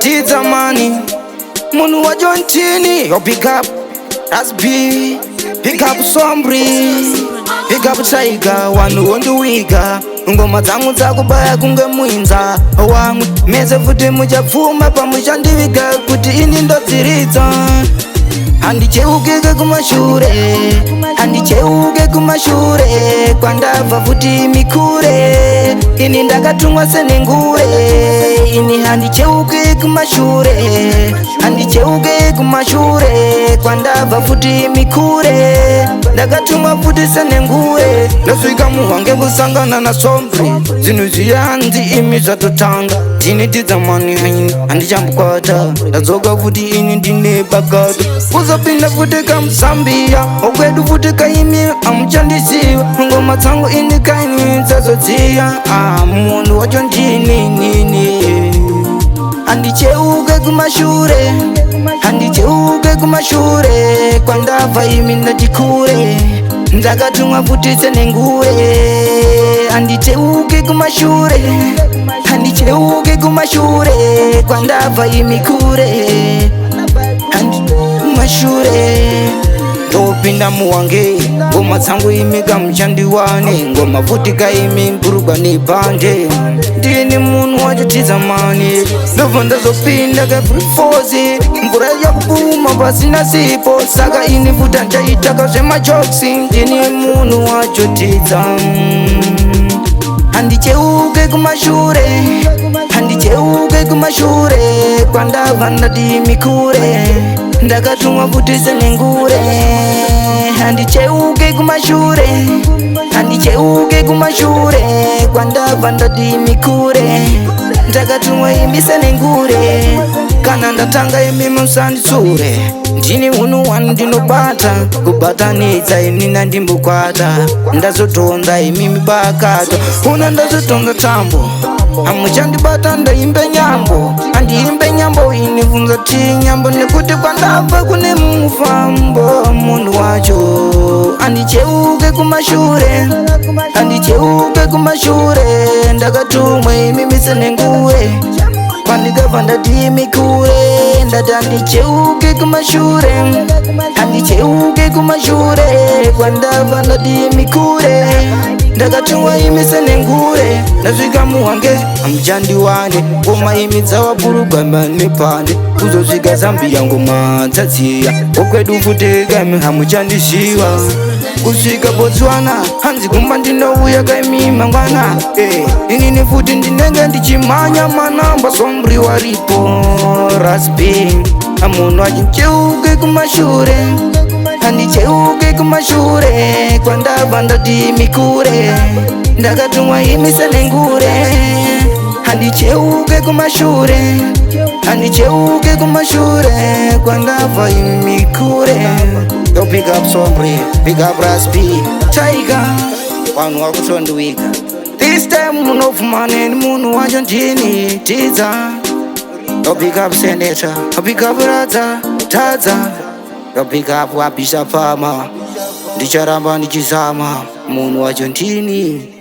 Tiza money, munhu wacho ntini. Yo pick up, that's B. Pick up Sombri, pick up Tiger, wanhu wondiwiga. Ngoma dzangu dzakubaya kunge muinza wamwe. Mese futi muchapfuma pamuchandiviga kuti ini ndodziridza. Handicheukeke kumashure, handicheuke kumashure, kwandabva futi mikure. Ini ndakatumwa senengure, ini handicheuke kumashure, handicheuke kumashure, kwandabva futi mikure. Ndakatumwa futi senengure, ndasvika muhwange kusangana na Sombri. Zvinhu zviyanzi imi zvatotanga, ndine Tiza money haini handichambokwata. Ndadzoka futi ini ndine bagato, kuzopinda futi kamuZambia. Okwedu futi kaimi amuchandiziva, ngoma dzangu ini kaini dzazodziya. Munhu wacho ndini. Handicheuke kumashure, handicheuke kumashure, kwandabva imi ndati kure. Ndakatumwa futi senengure, handicheuke kumashure, handicheuke kumashure, kwandabva imi kure. Kumashure ndopinda muhwange, ngoma dzangu imi kamuchandiwane. Ngoma futi kaimi mburugwa nebhande. Ndini munhu wacho Tiza money, ndobva ndazopinda ka-free force. Mvura yakupuma pasina sipo, saka ini futi handichaitaka zvemajoksi. Ndini munhu wacho Tiza. Handicheuke kumashure, handicheuke kumashure, kwandabva ndati mikure. Ndakatumwa futi senengure, handicheuke kumashure, handicheuke kumashure, kwandabva ndati mikure. Ndakatumwa imi senengure, kana ndatanga imi musanditsure. Ndini munhu wanu ndinobata, kubatanidza ini nandimbokwata. Ndazotonza imi mibakato, una ndazotonza tambo. Hamuchandibata ndaimbe nyambo, andiimbe nyambo inivunza ti nyambo. Nekuti kwandabva kune mufambo. Munhu wacho handicheuke kumashure, handicheuke kumashure, ndakatumwa imi senengure. Kwandikabva ndati mikure, ndati handicheuke kumashure, handicheuke kumashure, kwandabva ndati mikure. Ndakatumwa imi senengure, ndasvika muhwange hamuchandiwane. Ngoma imi dzavaburugwa nepande, kuzosvika Zambia ngoma dzadziya. Okwedu futi kaimi hamuchandishiva, kusvika Botswana hanzi kumba ndinouya kaimi mangwana. Inini futi ndinenge ndichimhanya manamba. Sombri waripo raspi, munhu handicheuke kumashure, handicheuke kumashure, kwandabva ndati mikure. Ndakatumwa imi senengure, handicheuke kumashure, handicheuke kumashure, kwandabva imi mikure. Yo pick up Sombri, pick up Raspi, Tiger, wanhu wakutondiwika. This time munofumaneni munhu wacho ndini Tiza. Yo pick up Senator, yo pick up Radza, Tadza, yo pick up Wabisha Pama. Ndicharamba ndichizama, munhu wacho ndini.